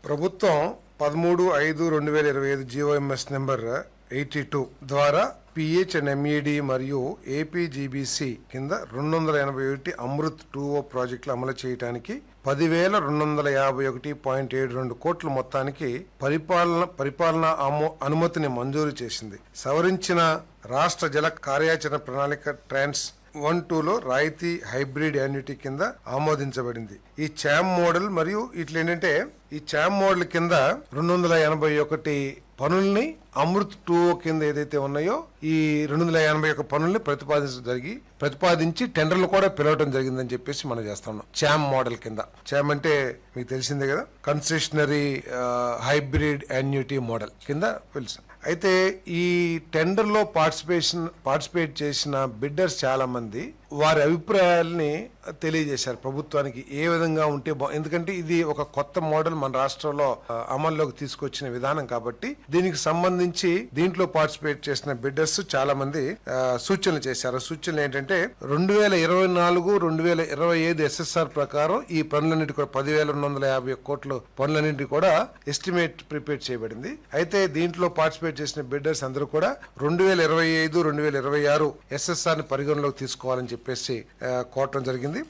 ప్రభుత్వం 13/5/2025 GOMS number 82 ద్వారా pH and MEd మరియు ఏపీజీబీసీ కింద 281 అమృత్ 2O ప్రాజెక్టులు అమలు చేయడానికి 10,251.72 కోట్ల మొత్తానికి పరిపాలన అనుమతిని మంజూరు చేసింది. సవరించిన రాష్ట్ర జల కార్యాచరణ ప్రణాళిక ట్రాన్స్ 1-2లో రాయితీ హైబ్రిడ్ యాన్యుటీ కింద ఆమోదించబడింది. ఈ చామ్ మోడల్ మరియు ఇట్లా ఏంటంటే ఈ చామ్ మోడల్ కింద 281 పనుల్ని అమృత్ 2O కింద ఏదైతే ఉన్నాయో ఈ 281 పనుల్ని ప్రతిపాదించి టెండర్లు కూడా పిలవటం జరిగిందని చెప్పేసి మనం చేస్తున్నాం. చామ్ మోడల్ కింద, చామ్ అంటే మీకు తెలిసిందే కదా, కన్సెషనరీ హైబ్రిడ్ యాన్యుటీ మోడల్ కింద పిలుసు. అయితే ఈ టెండర్ లో పార్టిసిపేట్ చేసిన బిడ్డర్స్ చాలా మంది వారి అభిప్రాయాల్ని తెలియజేశారు ప్రభుత్వానికి. ఏ విధంగా ఉంటే ఎందుకంటే ఇది ఒక కొత్త మోడల్ మన రాష్ట్రంలో అమల్లోకి తీసుకొచ్చిన విధానం కాబట్టి దీనికి సంబంధించి దీంట్లో పార్టిసిపేట్ చేసిన బిడ్డర్స్ చాలా మంది సూచనలు చేశారు. సూచనలు ఏంటంటే 2024-2025 SSR ప్రకారం ఈ పనులన్నింటి కూడా 10,251 కోట్ల పనులన్నింటి కూడా ఎస్టిమేట్ ప్రిపేర్ చేయబడింది. అయితే దీంట్లో పార్టిసిపేట్ చేసిన బిడ్డర్స్ అందరూ కూడా 2025-2026 SSR ని పరిగణలోకి తీసుకోవాలని చెప్పేసి కోరటం జరిగింది.